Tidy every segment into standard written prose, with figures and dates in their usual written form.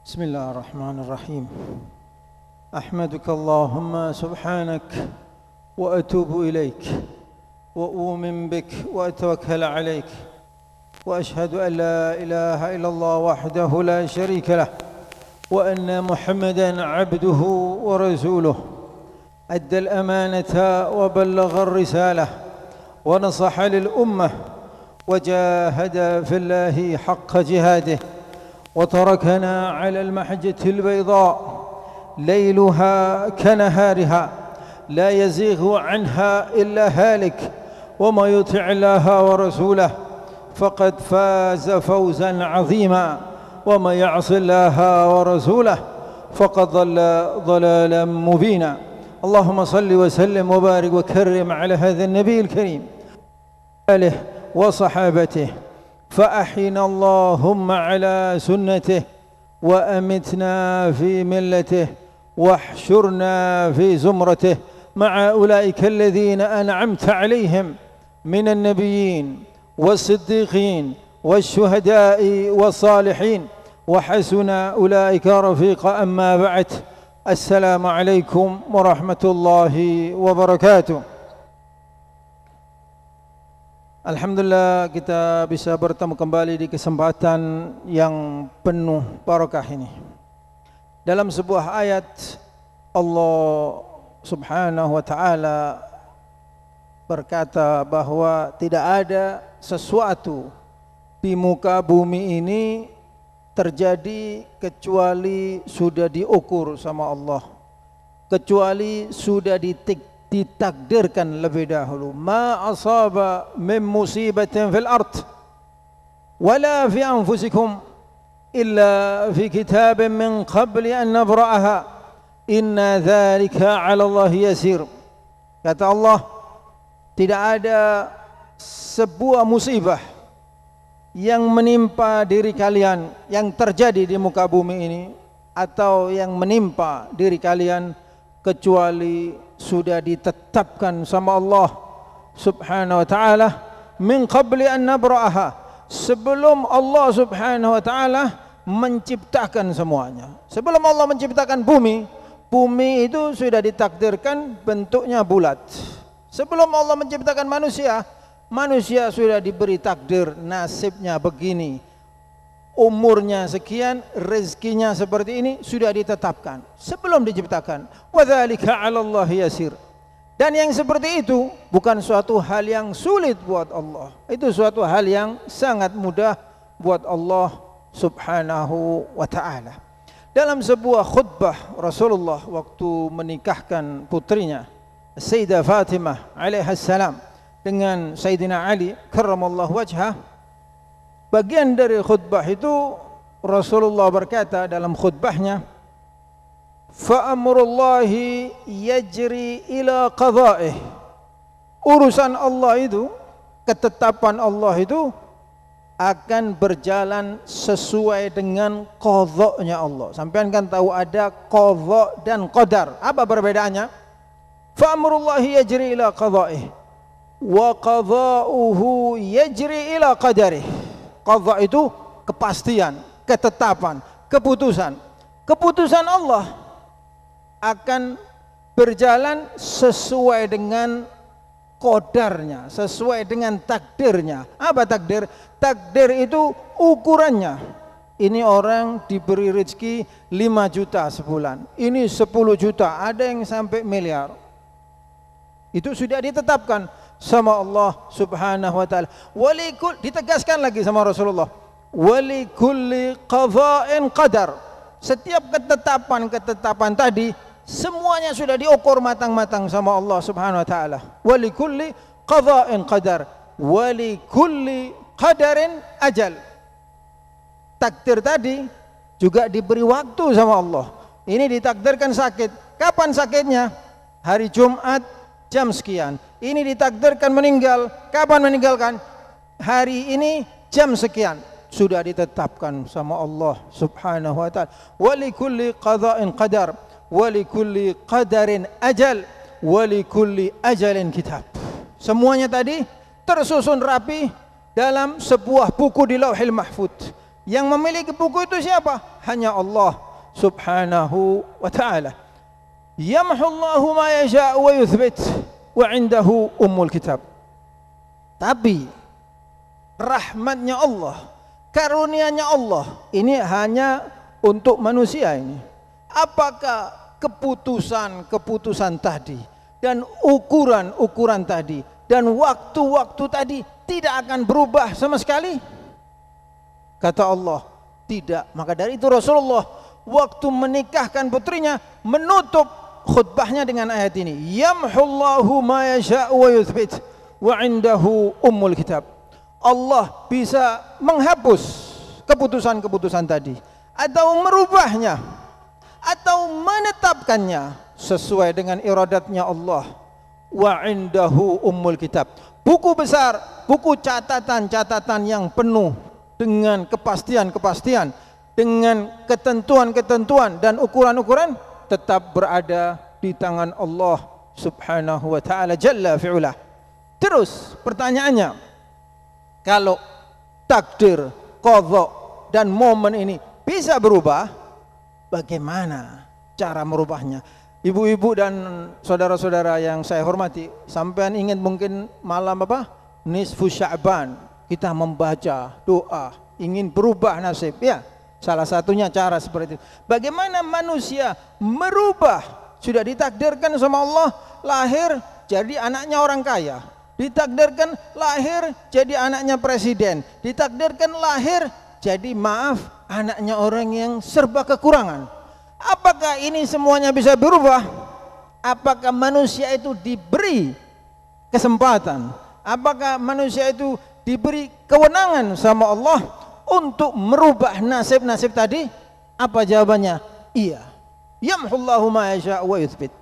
بسم الله الرحمن الرحيم. أحمدك اللهم سبحانك وأتوب إليك وأؤمن بك وأتوكل عليك وأشهد أن لا إله إلا الله وحده لا شريك له وأن محمدا عبده ورسوله أدى الأمانة وبلغ الرسالة ونصح للأمة وجاهد في الله حق جهاده وتركنا على المحجة البيضاء ليلها كنهارها لا يزيغ عنها إلا هالك وما يطع الله ورسوله فقد فاز فوزا عظيما وما يعص الله ورسوله فقد ضل ضلالا مبينا. اللهم صل وسلم وبارك وكرم على هذا النبي الكريم آله وصحابته فأحينا اللهم على سنته وأمتنا في ملته واحشرنا في زمرته مع أولئك الذين أنعمت عليهم من النبيين والصديقين والشهداء والصالحين وحسن أولئك رفيقا. أما بعد، السلام عليكم ورحمة الله وبركاته. Alhamdulillah kita bisa bertemu kembali di kesempatan yang penuh barakah ini. Dalam sebuah ayat Allah Subhanahu wa taala berkata bahwa tidak ada sesuatu di muka bumi ini terjadi kecuali sudah diukur sama Allah, kecuali sudah ditakdirkan lebih dahulu. Ma asaba min musibatin fil ard wala fi anfusikum illa fi kitabin min qabli an nabra'aha inna dhalika 'ala Allah yasir. Kata Allah, tidak ada sebuah musibah yang menimpa diri kalian, yang terjadi di muka bumi ini atau yang menimpa diri kalian kecuali sudah ditetapkan sama Allah Subhanahu wa taala min qabli an nabra'aha, sebelum Allah Subhanahu wa taala menciptakan semuanya. Sebelum Allah menciptakan bumi, bumi itu sudah ditakdirkan bentuknya bulat. Sebelum Allah menciptakan manusia, manusia sudah diberi takdir nasibnya begini, umurnya sekian, rezekinya seperti ini, sudah ditetapkan sebelum diciptakan. Wa dzalika 'ala Allah yasir. Dan yang seperti itu bukan suatu hal yang sulit buat Allah. Itu suatu hal yang sangat mudah buat Allah Subhanahu wa taala. Dalam sebuah khutbah Rasulullah waktu menikahkan putrinya Sayyidah Fatimah alaiha salam dengan Sayyidina Ali karramallahu wajhah, bagian dari khutbah itu Rasulullah berkata dalam khutbahnya, fa amrullahi yajri ila qada'ih. Urusan Allah itu, ketetapan Allah itu akan berjalan sesuai dengan qadha-nya Allah. Sampean kan tahu ada qadha dan qadar. Apa perbedaannya? Fa amrullahi yajri ila qada'ih wa qadha'uhu yajri ila qadarih. Qadha itu kepastian, ketetapan, keputusan. Keputusan Allah akan berjalan sesuai dengan qadarnya, sesuai dengan takdirnya. Apa takdir? Takdir itu ukurannya. Ini orang diberi rezeki 5 juta sebulan, ini 10 juta, ada yang sampai miliar. Itu sudah ditetapkan sama Allah Subhanahu wa taala. Walikul, ditegaskan lagi sama Rasulullah, walikulli qadha'in qadar. Setiap ketetapan tadi semuanya sudah diukur matang-matang sama Allah Subhanahu wa taala. Walikulli qadha'in qadar, walikulli qadarin ajal. Takdir tadi juga diberi waktu sama Allah. Ini ditakdirkan sakit. Kapan sakitnya? Hari Jumat jam sekian. Ini ditakdirkan meninggal. Kapan meninggalkan? Hari ini jam sekian. Sudah ditetapkan sama Allah Subhanahu wa taala. Walikulli qadha'in qadar, walikulli qadarin ajal, walikulli ajalin kitab. Semuanya tadi tersusun rapi dalam sebuah buku di Lauhil Mahfuz. Yang memiliki buku itu siapa? Hanya Allah subhanahu wa ta'ala. Yamhullahu ma yasha' wa yuthbit wa indahu ummul kitab. Tapi rahmatnya Allah, karunia-Nya Allah ini hanya untuk manusia ini. Apakah keputusan tadi dan ukuran tadi dan waktu-waktu tadi tidak akan berubah sama sekali? Kata Allah, tidak. Maka dari itu Rasulullah waktu menikahkan putrinya menutup khutbahnya dengan ayat ini. Yamhullahu ma yasha'u wa yuthbit wa indahu ummul kitab. Allah bisa menghapus keputusan-keputusan tadi atau merubahnya atau menetapkannya sesuai dengan iradatnya Allah. Wa indahu ummul kitab. Buku besar, buku catatan-catatan yang penuh dengan kepastian-kepastian, dengan ketentuan-ketentuan dan ukuran-ukuran tetap berada di tangan Allah subhanahu wa ta'ala jalla fi'ulah. Terus pertanyaannya, kalau takdir, qadha dan momen ini bisa berubah, bagaimana cara merubahnya? Ibu-ibu dan saudara-saudara yang saya hormati, sampean ingat mungkin malam nisfu Sya'ban kita membaca doa ingin berubah nasib, ya. Salah satunya cara seperti itu. Bagaimana manusia merubah? Sudah ditakdirkan sama Allah lahir jadi anaknya orang kaya, ditakdirkan lahir jadi anaknya presiden, ditakdirkan lahir jadi anaknya orang yang serba kekurangan. Apakah ini semuanya bisa berubah? Apakah manusia itu diberi kesempatan? Apakah manusia itu diberi kewenangan sama Allah untuk merubah nasib-nasib tadi? Apa jawabannya? Iya. Yamhullahu ma yasha' wa yuthbit.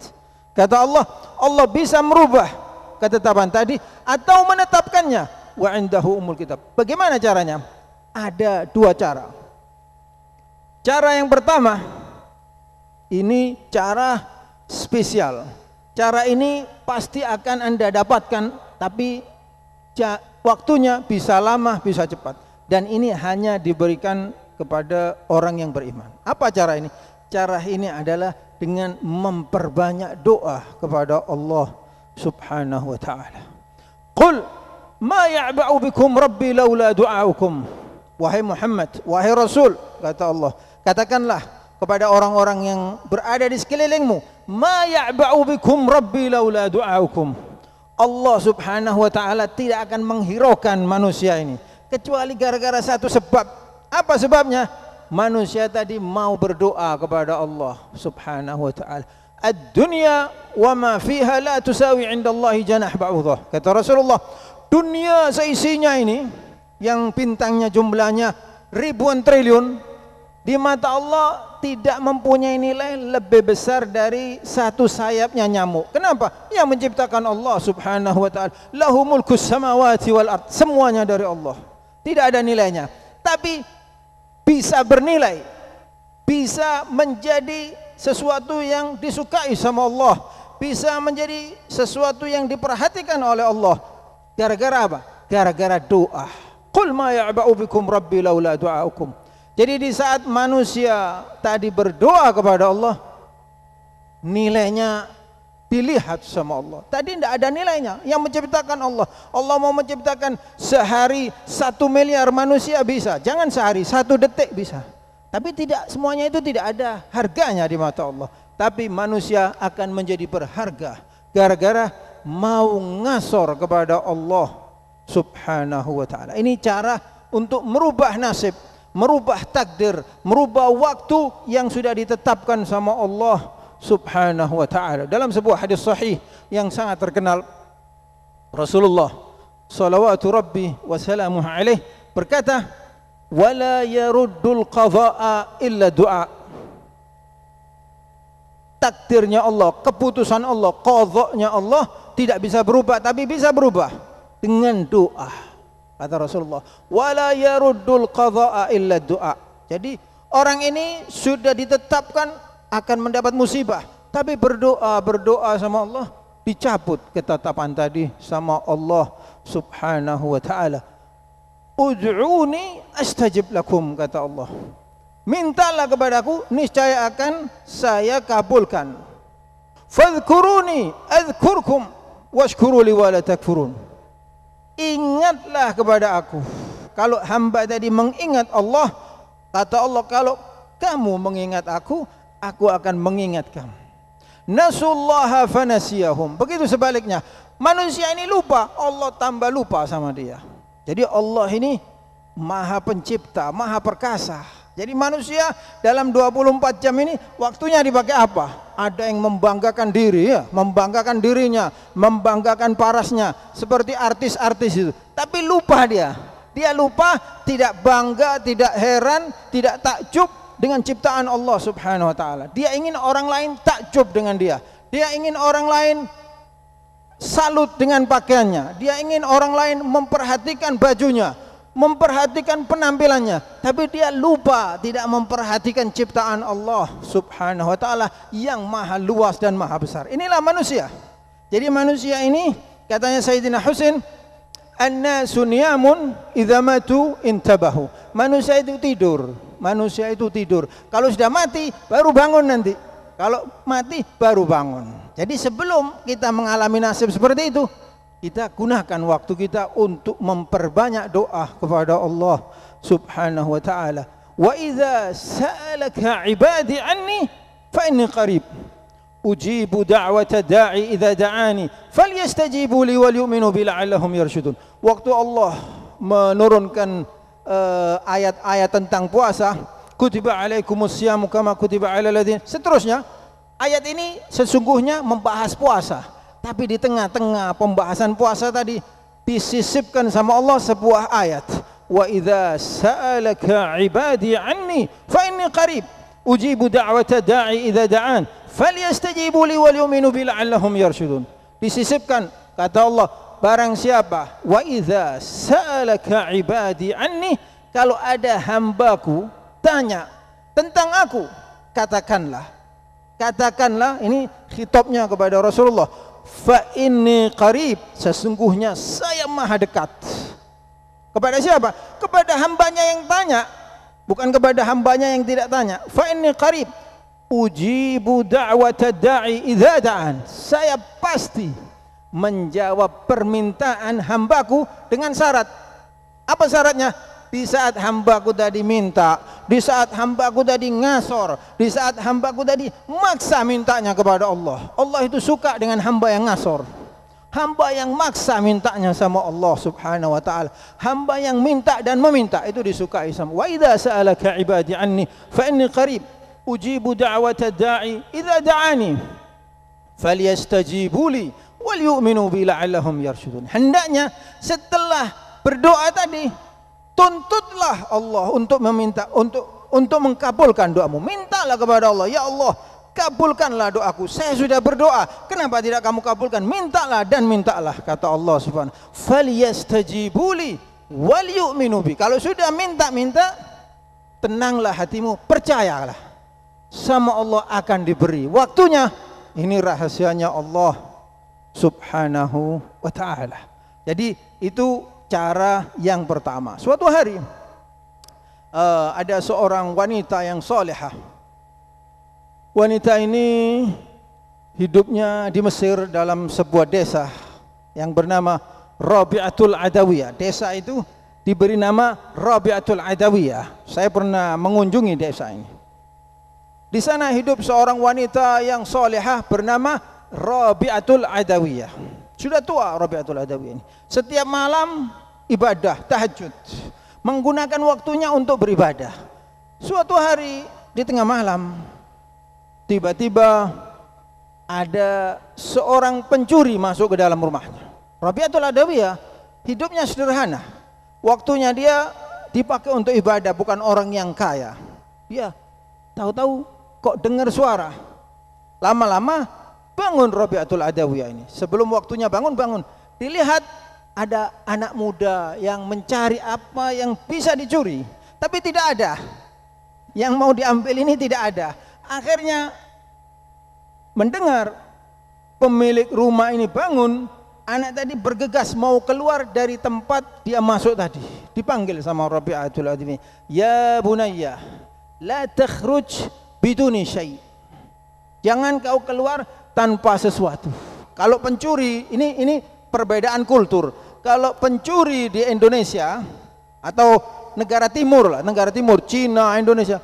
Kata Allah, Allah bisa merubah ketetapan tadi atau menetapkannya. Wa indahu ummul kitab. Bagaimana caranya? Ada dua cara. Cara yang pertama, ini cara spesial. Cara ini pasti akan Anda dapatkan, tapi waktunya bisa lama, bisa cepat. Dan ini hanya diberikan kepada orang yang beriman. Apa cara ini? Cara ini adalah dengan memperbanyak doa kepada Allah subhanahu wa ta'ala. Qul ma ya'ba'u bikum rabbi laula du'aukum. Wahai Muhammad, wahai Rasul, kata Allah, katakanlah kepada orang-orang yang berada di sekelilingmu, ma ya'ba'u bikum rabbi laula du'aukum. Allah subhanahu wa ta'ala tidak akan menghiraukan manusia ini kecuali gara-gara satu sebab. Apa sebabnya? Manusia tadi mau berdoa kepada Allah subhanahu wa ta'ala. Ad-dunya wa ma fiha la tusawi indallahi janah ba'udah. Kata Rasulullah, dunia seisinya ini yang bintangnya jumlahnya ribuan triliun, di mata Allah tidak mempunyai nilai lebih besar dari satu sayapnya nyamuk. Kenapa? Yang menciptakan Allah subhanahu wa ta'ala. Lahu mulkus samawati wal ard. Semuanya dari Allah, tidak ada nilainya. Tapi bisa bernilai, bisa menjadi sesuatu yang disukai sama Allah, bisa menjadi sesuatu yang diperhatikan oleh Allah. Gara-gara apa? Gara-gara doa. Qul ma ya'ba'u bikum rabbi laula du'aukum. Jadi di saat manusia tadi berdoa kepada Allah, nilainya dilihat sama Allah. Tadi tidak ada nilainya. Yang menciptakan Allah. Allah mau menciptakan sehari 1 miliar manusia bisa. Jangan sehari, 1 detik bisa. Tapi tidak, semuanya itu tidak ada harganya di mata Allah. Tapi manusia akan menjadi berharga gara-gara mau ngasor kepada Allah subhanahu wa ta'ala. Ini cara untuk merubah nasib, merubah takdir, merubah waktu yang sudah ditetapkan sama Allah subhanahu wa ta'ala. Dalam sebuah hadis sahih yang sangat terkenal, Rasulullah salawatu rabbi wa salamuhu alaih berkata, wala yaruddul qadha'a illa du'a. Takdirnya Allah, keputusan Allah, qadha'nya Allah tidak bisa berubah, tapi bisa berubah dengan doa. Kata Rasulullah, wala yaruddul qadha'a illa du'a. Jadi orang ini sudah ditetapkan akan mendapat musibah, tapi berdoa sama Allah, dicabut ketetapan tadi sama Allah subhanahu wa ta'ala. Ud'uni astajib lakum, kata Allah. Mintalah kepadaku, niscaya akan saya kabulkan. Fadhkuruni adzkurkum washkuru li wa la takfurun. Ingatlah kepada aku. Kalau hamba tadi mengingat Allah, kata Allah, kalau kamu mengingat aku akan mengingat kamu. Nasullaha fanasiyahum. Begitu sebaliknya, manusia ini lupa, Allah tambah lupa sama dia. Jadi Allah ini Maha Pencipta, Maha Perkasa. Jadi manusia dalam 24 jam ini waktunya dipakai apa? Ada yang membanggakan diri, ya, membanggakan dirinya, membanggakan parasnya, seperti artis-artis itu. Tapi lupa dia. Dia lupa, tidak bangga, tidak heran, tidak takjub dengan ciptaan Allah Subhanahu wa taala. Dia ingin orang lain takjub dengan dia. Dia ingin orang lain salut dengan pakaiannya. Dia ingin orang lain memperhatikan bajunya, memperhatikan penampilannya, tapi dia lupa tidak memperhatikan ciptaan Allah Subhanahu wa taala yang maha luas dan maha besar. Inilah manusia. Jadi manusia ini, katanya Sayyidina Husain, an-nasu niyamun idza matu intabahu. Manusia itu tidur. Manusia itu tidur. Kalau sudah mati baru bangun nanti. Kalau mati baru bangun. Jadi sebelum kita mengalami nasib seperti itu, kita gunakan waktu kita untuk memperbanyak doa kepada Allah Subhanahu wa taala. Wa idza sa'alaka 'ibadi 'anni fa inni qarib. Ujibu da'wata da'i idza da'ani falyastajibu li wal yu'minu bi la'allahum yarshudun. Waktu Allah menurunkan ayat-ayat tentang puasa, kutiba alaikumus syamu kama kutiba alal ladzina, seterusnya ayat ini sesungguhnya membahas puasa. Tapi di tengah-tengah pembahasan puasa tadi disisipkan sama Allah sebuah ayat. Wa idza sa'alaka 'ibadi 'anni fa inni qarib ujibu da'wata da'i idza da'an falyastajibu li wal yu'minu bi la'allahum yarshudun. Disisipkan, kata Allah, barang siapa, wa idza sa'alaka 'ibadi 'anni, kalau ada hambaku tanya tentang aku, katakanlah, ini khitabnya kepada Rasulullah, fa inni qarib, sesungguhnya saya maha dekat. Kepada siapa? Kepada hambanya yang tanya, bukan kepada hambanya yang tidak tanya. Fa inni qarib ujibu da'wata da'i idza da'an, saya pasti menjawab permintaan hambaku dengan syarat. Apa syaratnya? Di saat hambaku tadi minta, di saat hambaku tadi ngasor, di saat hambaku tadi maksa mintanya kepada Allah. Allah itu suka dengan hamba yang ngasor, hamba yang maksa mintanya sama Allah Subhanahu wa taala. Hamba yang minta dan meminta itu disukai sama. Wa idza sa'alaka 'ibadi 'anni fa inni qarib ujibu da'wata da'i idza da'ani falyastajibu li wal yu'minu bi la'allahum yarshudun. Hendaknya setelah berdoa tadi, tuntutlah Allah untuk meminta, untuk mengkabulkan doamu. Mintalah kepada Allah, ya Allah, kabulkanlah doaku. Saya sudah berdoa, kenapa tidak kamu kabulkan? Mintalah dan mintalah, kata Allah Subhanahu. Falyastajibu li wal yu'minu bi. Kalau sudah minta, tenanglah hatimu, percayalah sama Allah akan diberi. Waktunya, ini rahasianya Allah Subhanahu wa ta'ala. Jadi itu cara yang pertama. Suatu hari ada seorang wanita yang solehah. Wanita ini hidupnya di Mesir dalam sebuah desa yang bernama Rabi'atul Adawiyah. Desa itu diberi nama Rabi'atul Adawiyah. Saya pernah mengunjungi desa ini. Di sana hidup seorang wanita yang solehah bernama Rabi'atul Adawiyah. Sudah tua Rabi'atul Adawiyah ini. Setiap malam ibadah, tahajud, menggunakan waktunya untuk beribadah. Suatu hari di tengah malam, tiba-tiba ada seorang pencuri masuk ke dalam rumahnya. Rabi'atul Adawiyah hidupnya sederhana. Waktunya dia dipakai untuk ibadah, bukan orang yang kaya. Dia tahu-tahu kok dengar suara. Lama-lama bangun Rabi'atul Adawiyah ini. Sebelum waktunya bangun. Dilihat ada anak muda yang mencari apa yang bisa dicuri, tapi tidak ada. Yang mau diambil ini tidak ada. Akhirnya mendengar pemilik rumah ini bangun, Anak tadi bergegas mau keluar dari tempat dia masuk tadi. Dipanggil sama Rabi'atul Adawi, "Ya bunayya, la takhruj biduni syai'." Jangan kau keluar tanpa sesuatu. Kalau pencuri, ini perbedaan kultur. Kalau pencuri di Indonesia atau negara timur lah, negara timur, Cina, Indonesia,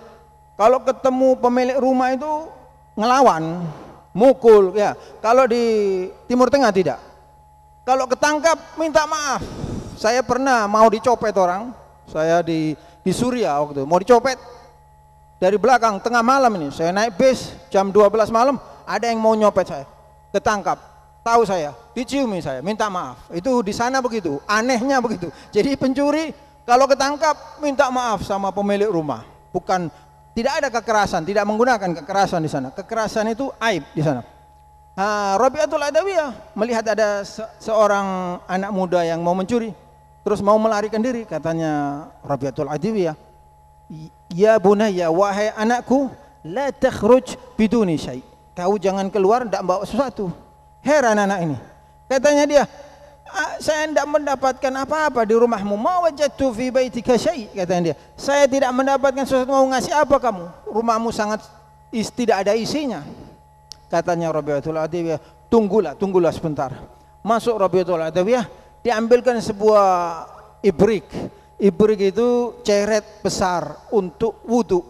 kalau ketemu pemilik rumah itu ngelawan, mukul ya. Kalau di Timur Tengah tidak. Kalau ketangkap minta maaf. Saya pernah mau dicopet orang, saya di Suriah waktu itu, mau dicopet dari belakang tengah malam ini. Saya naik bis jam 12 malam, ada yang mau nyopet saya. Ketangkap. Tahu saya, diciumi saya, minta maaf. Itu di sana begitu, anehnya begitu. Jadi pencuri kalau ketangkap minta maaf sama pemilik rumah. Bukan, tidak ada kekerasan, tidak menggunakan kekerasan di sana. Kekerasan itu aib di sana. Rabi'atul Adawiyah melihat ada seorang anak muda yang mau mencuri, terus mau melarikan diri. Katanya Rabi'atul Adawiyah, "Ya bunayya, wahai anakku, la takhruj biduni syai'." Kau jangan keluar tidak bawa sesuatu. Heran anak ini. Katanya dia, "Saya tidak mendapatkan apa-apa di rumahmu. Ma wajadtu fi baitika syai'." Katanya dia, "Saya tidak mendapatkan sesuatu. Mau ngasih apa kamu? Rumahmu sangat tidak ada isinya." Katanya Rabi'atul Adawiyah, tunggulah sebentar. Masuk Rabi'atul Adawiyah, diambilkan sebuah ibrik. Ibrik itu ceret besar untuk wudu,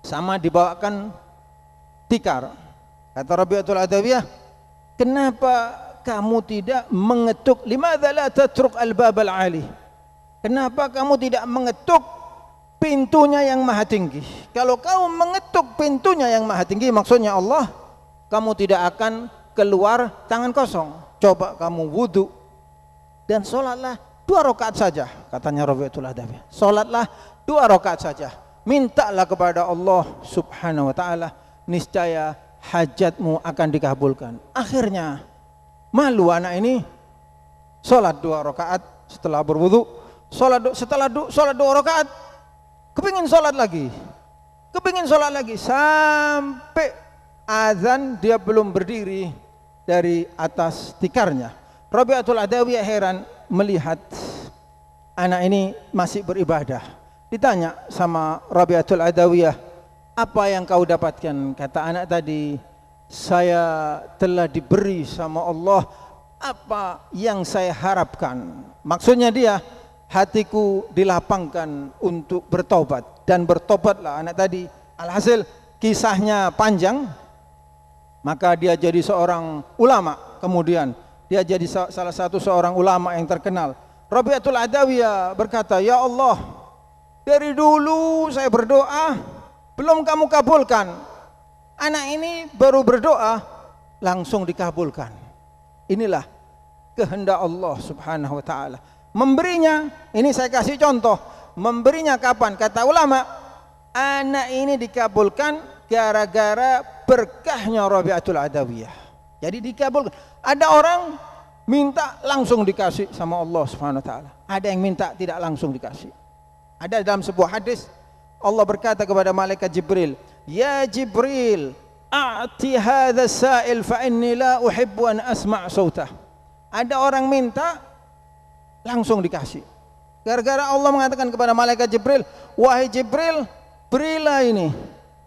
sama dibawakan tikar. Kata Rabi'atul Adawiyah, "Kenapa kamu tidak mengetuk? Limadza la tatruk al-bab al-ali?" Kenapa kamu tidak mengetuk pintunya yang maha tinggi? Kalau kau mengetuk pintunya yang maha tinggi, maksudnya Allah, kamu tidak akan keluar tangan kosong. Coba kamu wudu dan sholatlah 2 rakaat saja. Katanya Rabi'atul Adawiyah, sholatlah 2 rakaat saja. Mintalah kepada Allah subhanahu wa ta'ala, niscaya hajatmu akan dikabulkan. Akhirnya malu anak ini, sholat 2 rakaat setelah berwudu. Setelah sholat 2 rakaat, kepingin sholat lagi sampai azan dia belum berdiri dari atas tikarnya. Rabi'atul Adawiyah heran melihat anak ini masih beribadah. Ditanya sama Rabi'atul Adawiyah, "Apa yang kau dapatkan?" Kata anak tadi, "Saya telah diberi sama Allah apa yang saya harapkan." Maksudnya dia, hatiku dilapangkan untuk bertobat, dan bertobatlah anak tadi. Alhasil kisahnya panjang. Maka dia jadi seorang ulama, kemudian dia jadi salah satu seorang ulama yang terkenal. Rabi'atul Adawiyah berkata, "Ya Allah, dari dulu saya berdoa, belum kamu kabulkan. Anak ini baru berdoa, langsung dikabulkan. Inilah kehendak Allah subhanahu wa ta'ala. Memberinya, ini saya kasih contoh, memberinya kapan? Kata ulama, anak ini dikabulkan gara-gara berkahnya Rabi'atul Adawiyah. Jadi dikabulkan. Ada orang minta langsung dikasih sama Allah Subhanahu wa taala. Ada yang minta tidak langsung dikasih. Ada dalam sebuah hadis Allah berkata kepada malaikat Jibril, "Ya Jibril, a'ti hadha sa'il fa inni la uhibbu an asma' sautah." Ada orang minta langsung dikasih. Gara-gara Allah mengatakan kepada malaikat Jibril, "Wahai Jibril, berilah ini.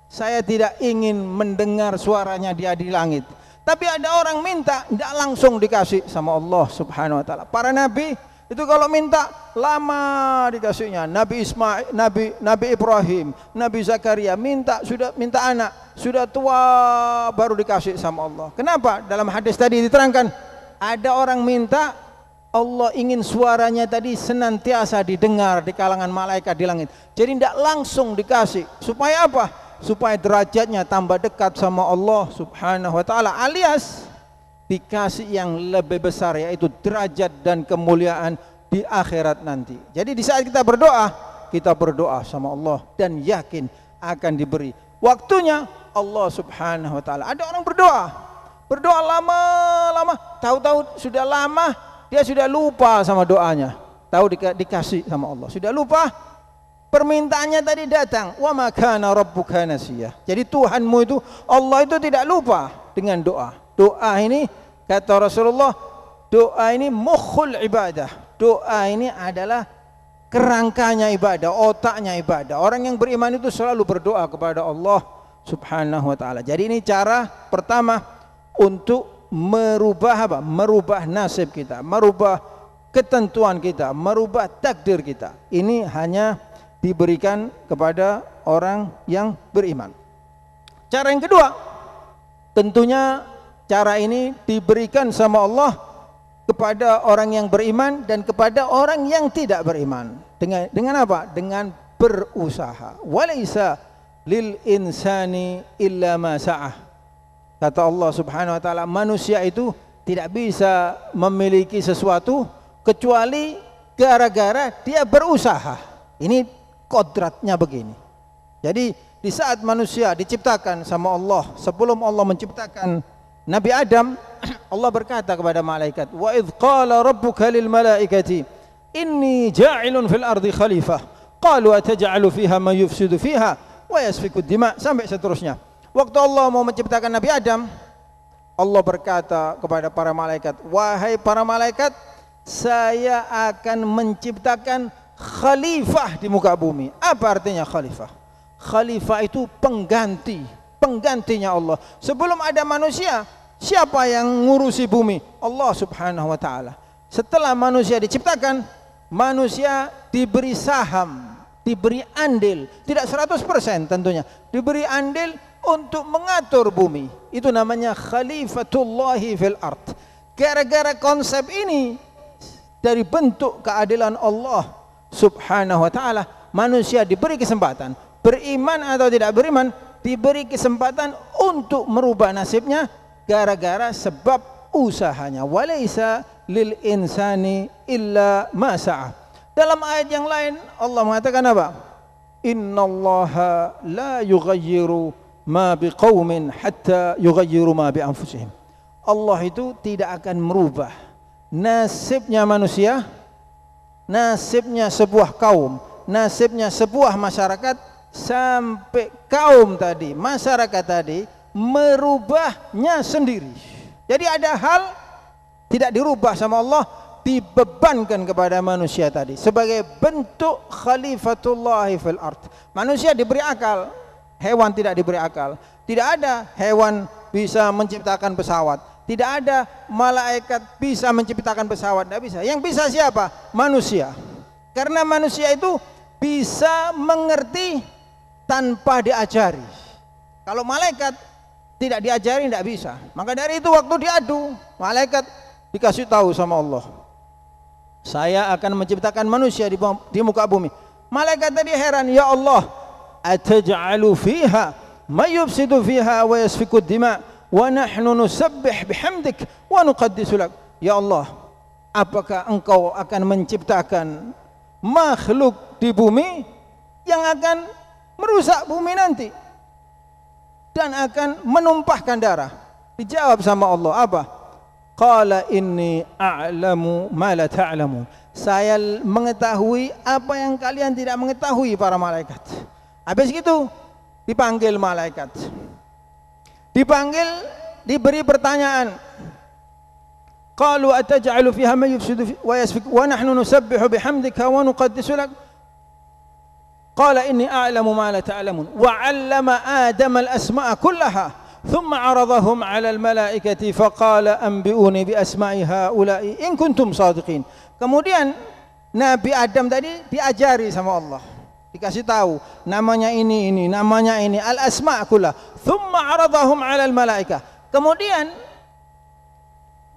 Saya tidak ingin mendengar suaranya dia di langit." Tapi ada orang minta tidak langsung dikasih sama Allah Subhanahu wa taala. Para nabi itu kalau minta lama dikasihnya. Nabi Ismail, Nabi Ibrahim, Nabi Zakaria sudah minta anak, sudah tua baru dikasih sama Allah. Kenapa? Dalam hadis tadi diterangkan, ada orang minta, Allah ingin suaranya tadi senantiasa didengar di kalangan malaikat di langit. Jadi tidak langsung dikasih. Supaya apa? Supaya derajatnya tambah dekat sama Allah Subhanahu wa taala, alias dikasih yang lebih besar, yaitu derajat dan kemuliaan di akhirat nanti. Jadi di saat kita berdoa sama Allah dan yakin akan diberi. Waktunya Allah Subhanahu wa taala. Ada orang berdoa lama-lama, tahu-tahu sudah lama dia sudah lupa sama doanya. Tahu dikasih sama Allah, sudah lupa. Permintaannya tadi datang, wa ma kana rabbuka nasiya. Jadi Tuhanmu itu, Allah itu tidak lupa dengan doa. Doa ini kata Rasulullah Doa ini mukhul ibadah. Doa ini adalah kerangkanya ibadah, otaknya ibadah. Orang yang beriman itu selalu berdoa kepada Allah Subhanahu wa taala. Jadi ini cara pertama untuk merubah apa? Merubah nasib kita, merubah ketentuan kita, merubah takdir kita. Ini hanya diberikan kepada orang yang beriman. Cara yang kedua, tentunya cara ini diberikan sama Allah kepada orang yang beriman dan kepada orang yang tidak beriman. Dengan apa? Dengan berusaha. Walaisa lil insani illa ma sa'ah. Kata Allah Subhanahu wa taala, manusia itu tidak bisa memiliki sesuatu kecuali gara-gara dia berusaha. Ini kodratnya begini. Jadi di saat manusia diciptakan sama Allah, sebelum Allah menciptakan Nabi Adam, Allah berkata kepada malaikat, wa idh qala rabbuka lil malaikati inni ja'ilun fil ardi khalifah qalu ataj'alu fiha man yufsidu fiha wa yasfiku dima, sampai seterusnya. Waktu Allah mau menciptakan Nabi Adam, Allah berkata kepada para malaikat, wahai para malaikat, saya akan menciptakan khalifah di muka bumi. Apa artinya khalifah? Khalifah itu penggantinya Allah. Sebelum ada manusia, siapa yang ngurusi bumi? Allah Subhanahu wa taala. Setelah manusia diciptakan, manusia diberi saham, diberi andil, tidak 100% tentunya, diberi andil untuk mengatur bumi. Itu namanya khalifatullahi fil ard. Gara-gara konsep ini, dari bentuk keadilan Allah Subhanahu wa taala, manusia diberi kesempatan, beriman atau tidak beriman, diberi kesempatan untuk merubah nasibnya gara-gara sebab usahanya. Walaisa lil insani illa ma sa'a. Dalam ayat yang lain Allah mengatakan apa? Innallaha la yughayyiru ma biqaumin hatta yughayyiru ma bi anfusihim. Allah itu tidak akan merubah nasibnya manusia, nasibnya sebuah kaum, nasibnya sebuah masyarakat sampai kaum tadi, masyarakat tadi merubahnya sendiri. Jadi ada hal tidak dirubah sama Allah, dibebankan kepada manusia tadi sebagai bentuk khalifatullahi fil ard. Manusia diberi akal, hewan tidak diberi akal. Tidak ada hewan bisa menciptakan pesawat, tidak ada malaikat bisa menciptakan pesawat, tidak bisa. Yang bisa siapa? Manusia. Karena manusia itu bisa mengerti tanpa diajari. Kalau malaikat tidak diajari tidak bisa. Maka dari itu waktu diadu, malaikat dikasih tahu sama Allah, saya akan menciptakan manusia di muka bumi. Malaikat tadi heran, ya Allah, ataj'alu fiha may yufsidu fiha wa yasfiku dima wa nahnu nusabbih bihamdik wa nuqaddisu lak. Ya Allah, apakah engkau akan menciptakan makhluk di bumi yang akan merusak bumi nanti dan akan menumpahkan darah? Dijawab sama Allah apa? Qala inni a'lamu ma la ta'lamun. Saya mengetahui apa yang kalian tidak mengetahui, para malaikat. Habis itu dipanggil malaikat. Dipanggil, diberi pertanyaan. Qalu ataj'alu fiha man yufsidu wa yasfiku wa nahnu nusabbihu bihamdika wa nuqaddisu lak. Qala inni a'lamu ma la ta'lamun wa 'allama Adama al-asma'a kullaha ثم عرضهم على الملائكة فقال أنبئوني بأسماء هؤلاء إن كنتم صادقين. Kemudian Nabi Adam tadi diajari sama Allah, dikasih tahu namanya ini, namanya ini, al-asma' kullah. ثم عرضهم على الملائكة. Kemudian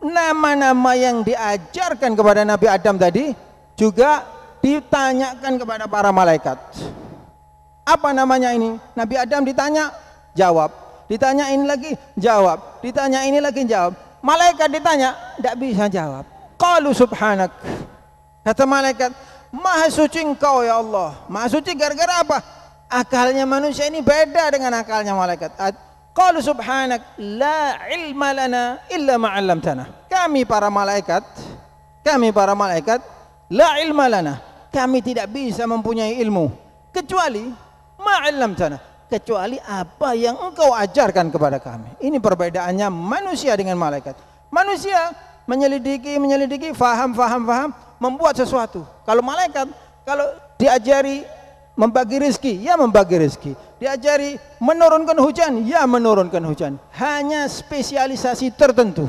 nama-nama yang diajarkan kepada Nabi Adam tadi juga ditanyakan kepada para malaikat. Apa namanya ini? Nabi Adam ditanya, jawab. Ditanya ini lagi, jawab. Ditanya ini lagi, jawab. Malaikat ditanya, tidak bisa jawab. Qalu subhanak. Kata malaikat, maha suci engkau ya Allah. Maha suci gara-gara apa? Akalnya manusia ini beda dengan akalnya malaikat. Qalu subhanak la ilma lana illa ma 'allamtana. Kami para malaikat la ilma lana. Kami tidak bisa mempunyai ilmu kecuali ma 'allamtana, kecuali apa yang engkau ajarkan kepada kami. Ini perbedaannya manusia dengan malaikat. Manusia menyelidiki, faham, membuat sesuatu. Kalau malaikat, kalau diajari membagi rezeki, ya membagi rezeki. Diajari menurunkan hujan, ya menurunkan hujan. Hanya spesialisasi tertentu.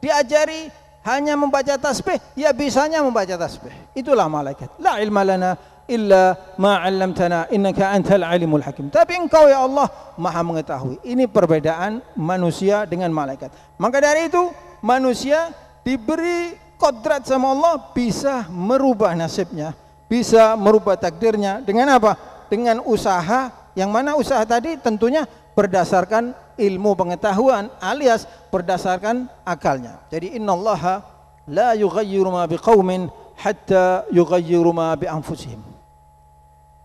Diajari hanya membaca tasbih, ya bisanya membaca tasbih. Itulah malaikat. La ilma lana illa ma 'allamtana innaka antal alimul hakim. Tapi engkau ya Allah maha mengetahui. Ini perbedaan manusia dengan malaikat. Maka dari itu manusia diberi kodrat sama Allah, bisa merubah nasibnya, bisa merubah takdirnya dengan apa? Dengan usaha, yang mana usaha tadi tentunya berdasarkan ilmu pengetahuan alias berdasarkan akalnya. Jadi innallaha la yughayyiru ma biqaumin hatta yughayyiru ma bi anfusihim.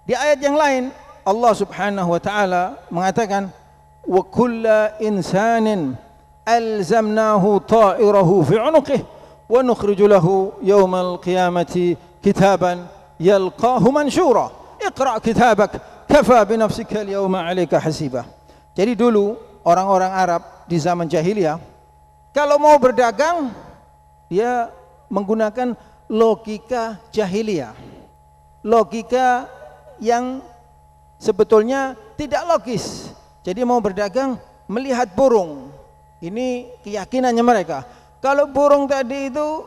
Di ayat yang lain Allah Subhanahu wa taala mengatakan wa kullu insanin alzamnahu ta'irahu fi 'unuqihi wa nukhriju lahu yawmal qiyamati kitaban yalqahu mansyura iqra' kitabak kafa bi nafsika al-yawma 'alaika hasiba. Jadi dulu orang-orang Arab di zaman jahiliyah kalau mau berdagang dia menggunakan logika jahiliyah, logika yang sebetulnya tidak logis. Jadi mau berdagang melihat burung, ini keyakinannya mereka. Kalau burung tadi itu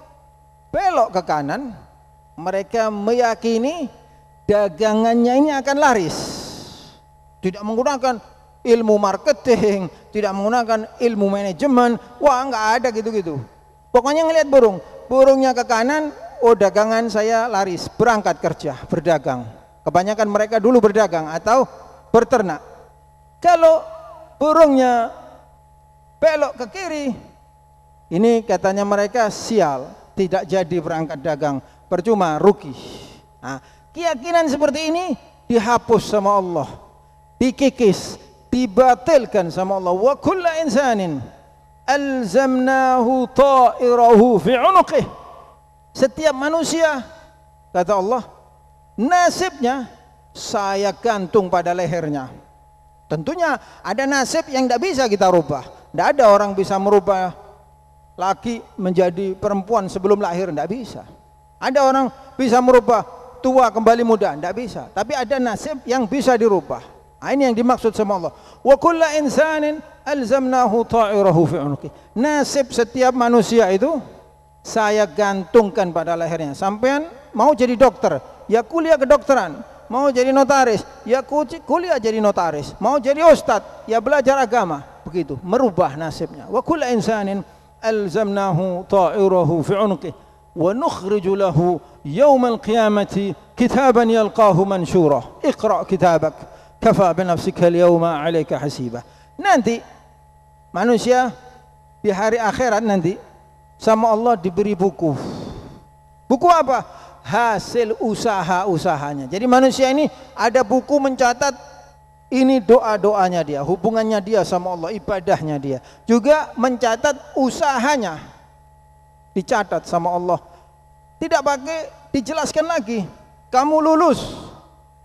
belok ke kanan, mereka meyakini dagangannya ini akan laris. Tidak menggunakan ilmu marketing, tidak menggunakan ilmu manajemen. Wah, nggak ada gitu-gitu. Pokoknya ngelihat burung, burungnya ke kanan, oh dagangan saya laris, berangkat kerja, berdagang. Kebanyakan mereka dulu berdagang atau berternak. Kalau burungnya belok ke kiri, ini katanya mereka sial, tidak jadi berangkat dagang, percuma, rugi. Nah, keyakinan seperti ini dihapus sama Allah, dikikis, dibatalkan sama Allah. Wa kullu insanin alzamnahu ta'irahu fi 'unuqihi. Setiap manusia, kata Allah, nasibnya saya gantung pada lehernya. Tentunya ada nasib yang tidak bisa kita rubah. Tidak ada orang bisa merubah laki menjadi perempuan sebelum lahir, tidak bisa. Ada orang bisa merubah tua kembali muda, tidak bisa. Tapi ada nasib yang bisa dirubah. Nah, ini yang dimaksud sama Allah. Wa kullu insanin alzamnahu ta'irahu fi 'unuqihi. Nasib setiap manusia itu saya gantungkan pada lehernya. Sampean mau jadi dokter, ya kuliah kedokteran. Mau jadi notaris, ya kuliah jadi notaris. Mau jadi ustadz, ya belajar agama. Begitu, merubah nasibnya. Wa kullu insanin alzamnahu ta'irahu fi 'unuqihi wa nukhriju lahu yawmal qiyamati kitaban yalqahu mansyura iqra' kitabak kafa bi nafsika al-yawma 'alaika hasiba. Nanti manusia di hari akhirat nanti sama Allah diberi buku. Buku apa? Hasil usaha-usahanya. Jadi manusia ini ada buku mencatat ini doa-doanya dia, hubungannya dia sama Allah, ibadahnya dia. Juga mencatat usahanya, dicatat sama Allah. Tidak pakai dijelaskan lagi. Kamu lulus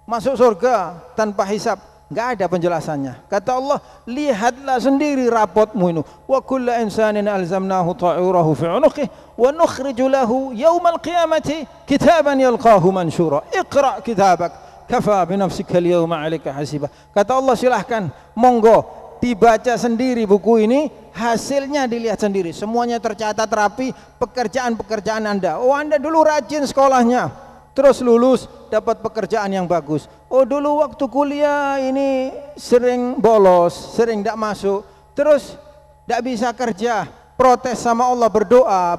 masuk surga tanpa hisab, enggak ada penjelasannya. Kata Allah, lihatlah sendiri rapotmu ini. Wa kullu insanin alzamnahu ta'irahu fi 'unuqihi wa nukhriju lahu yawmal qiyamati kitaban yalqahu mansyura iqra' kitabak kafa bi nafsika al-yawma 'alaika hasiba. Kata Allah, silahkan, monggo dibaca sendiri buku ini, hasilnya dilihat sendiri. Semuanya tercatat rapi, pekerjaan-pekerjaan Anda. Oh, Anda dulu rajin sekolahnya, terus lulus dapat pekerjaan yang bagus. Oh, dulu waktu kuliah ini sering bolos, sering tidak masuk, terus tidak bisa kerja, protes sama Allah, berdoa.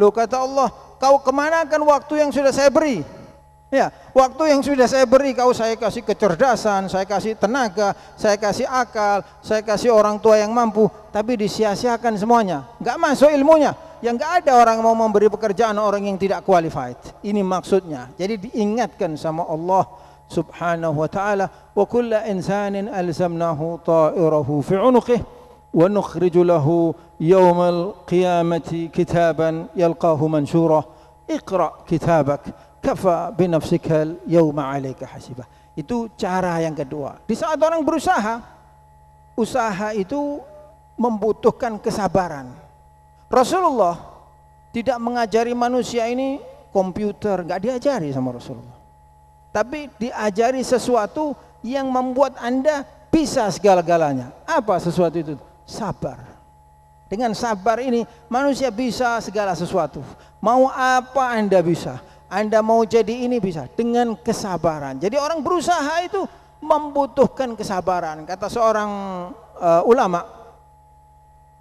Loh, kata Allah, kau kemanakan waktu yang sudah saya beri? Ya, waktu yang sudah saya beri, saya kasih kecerdasan, saya kasih tenaga, saya kasih akal, saya kasih orang tua yang mampu, tapi disia-siakan semuanya, nggak masuk ilmunya. Yang nggak ada orang mau memberi pekerjaan orang yang tidak qualified. Ini maksudnya. Jadi diingatkan sama Allah Subhanahu wa taala, wa kullu insanin alzamnahu ta'irahu fi 'unuqihi wa nukhriju lahu yawmal qiyamati kitaban yalqahu mansyura iqra' kitabak kafa bi nafsika al-yawma 'alaika hasiba. Itu cara yang kedua. Di saat orang berusaha, usaha itu membutuhkan kesabaran. Rasulullah tidak mengajari manusia ini komputer, nggak diajari sama Rasulullah. Tapi diajari sesuatu yang membuat Anda bisa segala-galanya. Apa sesuatu itu? Sabar. Dengan sabar ini manusia bisa segala sesuatu. Mau apa Anda bisa. Anda mau jadi ini bisa dengan kesabaran. Jadi orang berusaha itu membutuhkan kesabaran. Kata seorang ulama,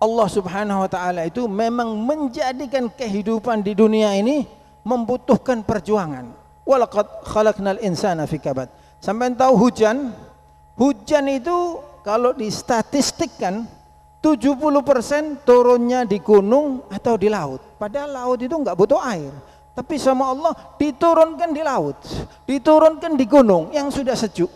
Allah Subhanahu wa taala itu memang menjadikan kehidupan di dunia ini membutuhkan perjuangan. Walaqad khalaqnal insana fi kabad. Sampai tahu hujan itu kalau distatistikkan 70% turunnya di gunung atau di laut. Padahal laut itu enggak butuh air. Tapi sama Allah diturunkan di laut, diturunkan di gunung yang sudah sejuk.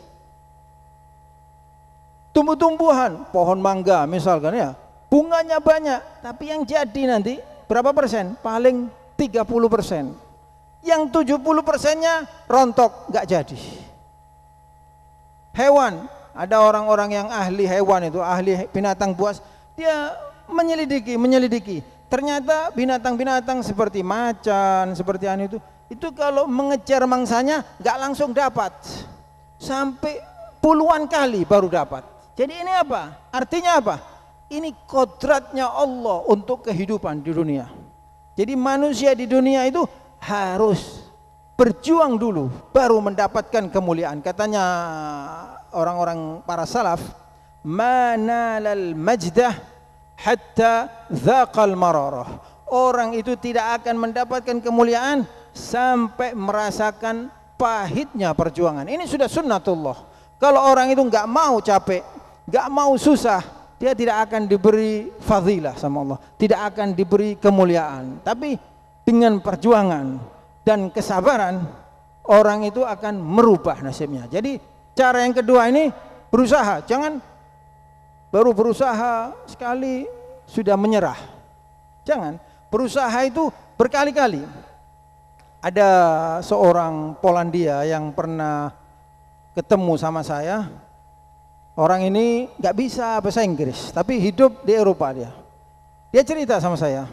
Tumbuh-tumbuhan, pohon mangga misalkan ya, bunganya banyak, tapi yang jadi nanti berapa persen? Paling 30%. Yang 70%-nya rontok, nggak jadi. Hewan, ada orang-orang yang ahli hewan itu, ahli binatang buas, dia menyelidiki. Ternyata binatang-binatang seperti macan, seperti itu kalau mengejar mangsanya nggak langsung dapat, sampai puluhan kali baru dapat. Jadi ini apa? Artinya apa? Ini kodratnya Allah untuk kehidupan di dunia. Jadi manusia di dunia itu harus berjuang dulu baru mendapatkan kemuliaan. Katanya orang-orang para salaf, manalal majdah hatta dzaqal mararah. Orang itu tidak akan mendapatkan kemuliaan sampai merasakan pahitnya perjuangan. Ini sudah sunnatullah. Kalau orang itu enggak mau capek, enggak mau susah, dia tidak akan diberi fadilah sama Allah, tidak akan diberi kemuliaan. Tapi dengan perjuangan dan kesabaran, orang itu akan merubah nasibnya. Jadi cara yang kedua ini berusaha, jangan baru berusaha sekali sudah menyerah. Jangan, berusaha itu berkali-kali. Ada seorang Polandia yang pernah ketemu sama saya. Orang ini nggak bisa bahasa Inggris, tapi hidup di Eropa dia. Dia cerita sama saya.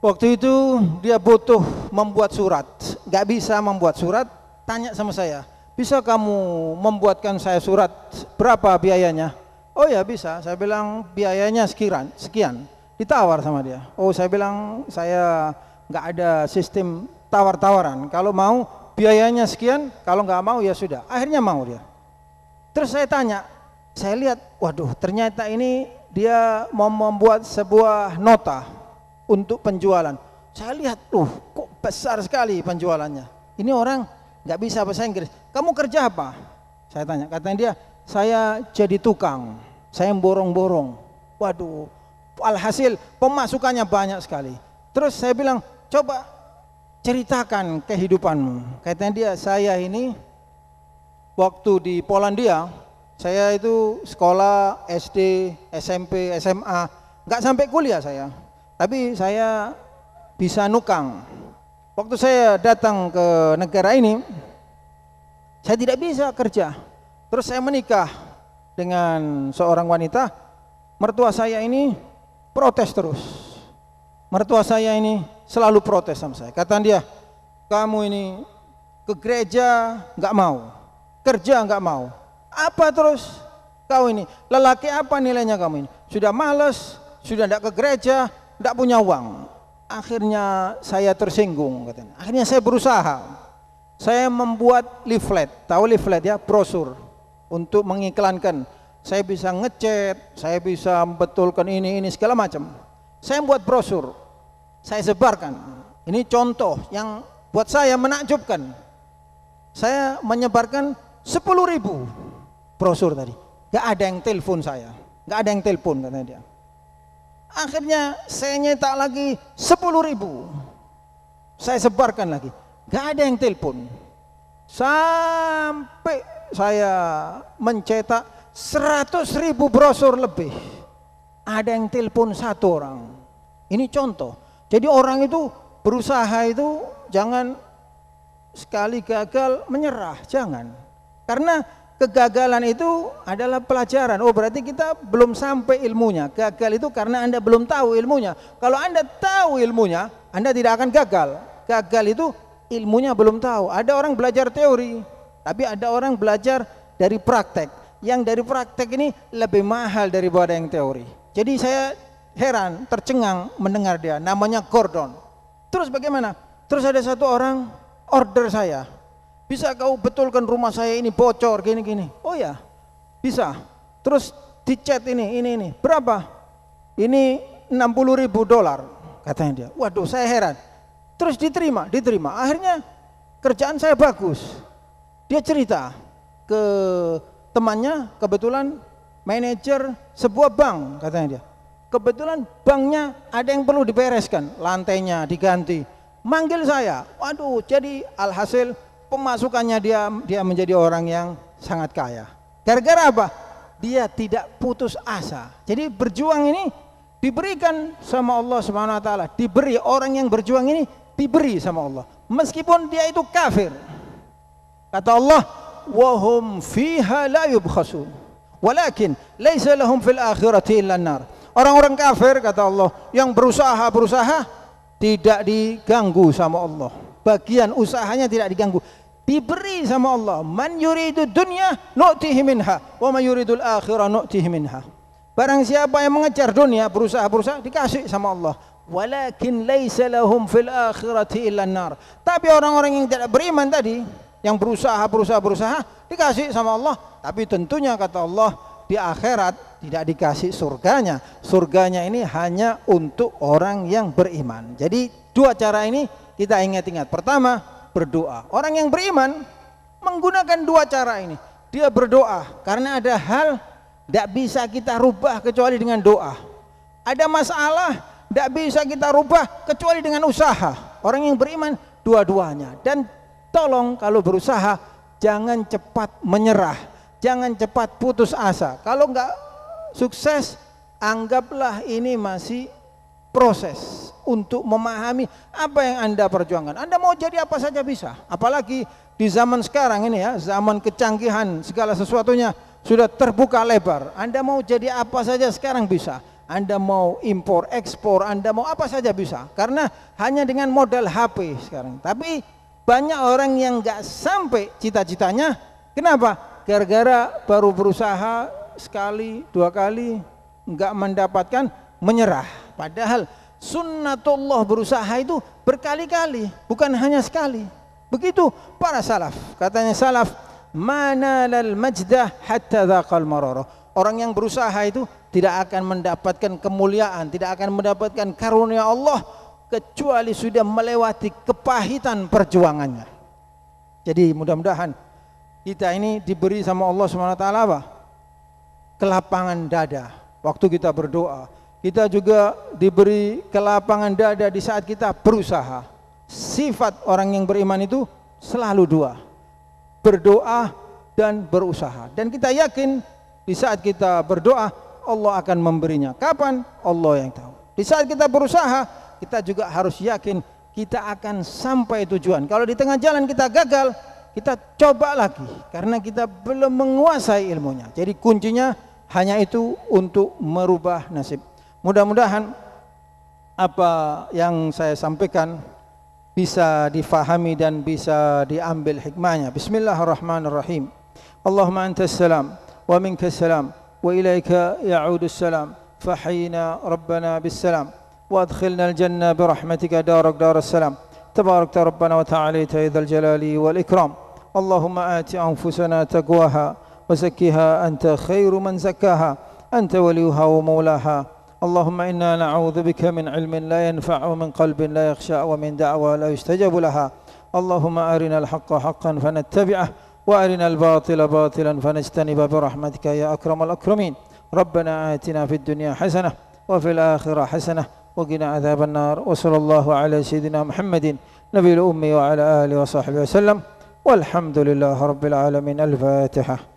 Waktu itu dia butuh membuat surat, nggak bisa membuat surat. Tanya sama saya, bisa kamu membuatkan saya surat? Berapa biayanya? Oh ya bisa. Saya bilang biayanya sekian. Ditawar sama dia. Oh saya bilang saya nggak ada sistem tawar-tawaran. Kalau mau biayanya sekian, kalau nggak mau ya sudah. Akhirnya mau dia. Terus saya tanya, saya lihat, waduh ternyata ini dia mau membuat sebuah nota untuk penjualan. Saya lihat, kok besar sekali penjualannya. Ini orang nggak bisa bahasa Inggris. Kamu kerja apa? Saya tanya, katanya dia, saya jadi tukang, saya borong-borong. Waduh, alhasil pemasukannya banyak sekali. Terus saya bilang, coba ceritakan kehidupanmu. Katanya dia, saya ini waktu di Polandia, saya itu sekolah SD, SMP, SMA, nggak sampai kuliah saya. Tapi saya bisa nukang. Waktu saya datang ke negara ini, saya tidak bisa kerja. Terus saya menikah dengan seorang wanita. Mertua saya ini protes terus. Mertua saya ini selalu protes sama saya. Kata dia, kamu ini ke gereja nggak mau, kerja nggak mau. Apa terus kau ini? Lelaki apa nilainya kamu ini? Sudah malas, sudah tidak ke gereja, tidak punya uang. Akhirnya saya tersinggung katanya. Akhirnya saya berusaha. Saya membuat leaflet, tahu leaflet ya, brosur untuk mengiklankan. Saya bisa ngecat, saya bisa membetulkan ini segala macam. Saya membuat brosur, saya sebarkan. Ini contoh yang buat saya menakjubkan. Saya menyebarkan 10.000 brosur tadi. Gak ada yang telepon saya, gak ada yang telepon katanya dia. Akhirnya saya nyetak lagi 10.000. Saya sebarkan lagi. Gak ada yang telepon. Sampai saya mencetak 100.000 brosur lebih. Ada yang telepon satu orang. Ini contoh. Jadi orang itu berusaha itu jangan sekali gagal menyerah, jangan. Karena kegagalan itu adalah pelajaran. Oh, berarti kita belum sampai ilmunya. Gagal itu karena Anda belum tahu ilmunya. Kalau Anda tahu ilmunya, Anda tidak akan gagal. Gagal itu ilmunya belum tahu. Ada orang belajar teori, tapi ada orang belajar dari praktek. Yang dari praktek ini lebih mahal daripada yang teori. Jadi saya heran, tercengang mendengar dia, namanya Gordon. Terus bagaimana? Terus ada satu orang order saya, bisa kau betulkan rumah saya ini bocor gini-gini. Oh ya, bisa. Terus di chat ini. Berapa? Ini $60.000 katanya dia. Waduh, saya heran. Terus diterima. Akhirnya kerjaan saya bagus. Dia cerita ke temannya, kebetulan manajer sebuah bank katanya dia. Kebetulan banknya ada yang perlu dibereskan, lantainya diganti. Manggil saya. Waduh, jadi alhasil pemasukannya dia menjadi orang yang sangat kaya. Gara-gara apa? Dia tidak putus asa. Jadi berjuang ini diberikan sama Allah Subhanahu wa taala. Diberi, orang yang berjuang ini diberi sama Allah. Meskipun dia itu kafir. Kata Allah, "Wa hum fiha la yubkhasun. Walakin laisa lahum fil akhirati illa an-nar." Orang-orang kafir, kata Allah, yang berusaha tidak diganggu sama Allah. Bagian usahanya tidak diganggu, diberi sama Allah. Man yuridu dunya nu'tihi minha wa man yuridul akhirah nu'tihi minha. Barang siapa yang mengejar dunia, berusaha dikasih sama Allah. Walakin laisa lahum fil akhirati illa an-nar. Tapi orang-orang yang tidak beriman tadi, yang berusaha dikasih sama Allah, tapi tentunya kata Allah di akhirat tidak dikasih surganya. Surganya ini hanya untuk orang yang beriman. Jadi dua cara ini kita ingat-ingat. Pertama, berdoa. Orang yang beriman menggunakan dua cara ini. Dia berdoa karena ada hal tidak bisa kita rubah kecuali dengan doa. Ada masalah tidak bisa kita rubah kecuali dengan usaha. Orang yang beriman dua-duanya. Dan tolong kalau berusaha jangan cepat menyerah, jangan cepat putus asa. Kalau enggak sukses, anggaplah ini masih proses untuk memahami apa yang Anda perjuangkan. Anda mau jadi apa saja bisa. Apalagi di zaman sekarang ini ya, zaman kecanggihan, segala sesuatunya sudah terbuka lebar. Anda mau jadi apa saja sekarang bisa. Anda mau impor, ekspor, Anda mau apa saja bisa. Karena hanya dengan modal HP sekarang. Tapi banyak orang yang nggak sampai cita-citanya. Kenapa? Gara-gara baru berusaha sekali, dua kali, nggak mendapatkan, menyerah. Padahal sunnatullah berusaha itu berkali-kali, bukan hanya sekali. Begitu para salaf. Katanya salaf, manalal majdah hatta dzaqal mararah. Orang yang berusaha itu tidak akan mendapatkan kemuliaan, tidak akan mendapatkan karunia Allah kecuali sudah melewati kepahitan perjuangannya. Jadi mudah-mudahan kita ini diberi sama Allah SWT apa? Kelapangan dada waktu kita berdoa. Kita juga diberi kelapangan dada di saat kita berusaha. Sifat orang yang beriman itu selalu dua, berdoa dan berusaha. Dan kita yakin di saat kita berdoa Allah akan memberinya. Kapan? Allah yang tahu. Di saat kita berusaha, kita juga harus yakin kita akan sampai tujuan. Kalau di tengah jalan kita gagal, kita coba lagi karena kita belum menguasai ilmunya. Jadi kuncinya hanya itu untuk merubah nasib. Mudah-mudahan apa yang saya sampaikan bisa difahami dan bisa diambil hikmahnya. Bismillahirrahmanirrahim. Allahumma antas salam wa minkas salam wa ilaika ya'udus salam. Fahyina rabbana bis salam wa adkhilna al-jannah bi rahmatika darak daras salam. Tabarakta rabbana wa ta'alaita idzal jalali wal ikram. Allahumma ati anfusana taqwaha wa zakkiha anta khairu man zakkaha anta waliyuha wa maulaha. اللهم إنا نعوذ بك من علم لا ينفع ومن قلب لا يخشع ومن دعوى لا يستجاب لها. اللهم أرنا الحق حقا فنتبعه وأرنا الباطل باطلا فنجتنبه برحمتك يا أكرم الأكرمين. ربنا آتنا في الدنيا حسنة وفي الآخرة حسنة وقنا عذاب النار. وصلى الله على سيدنا محمد نبي الأمي وعلى آله وصحبه وسلم والحمد لله رب العالمين. الفاتحة.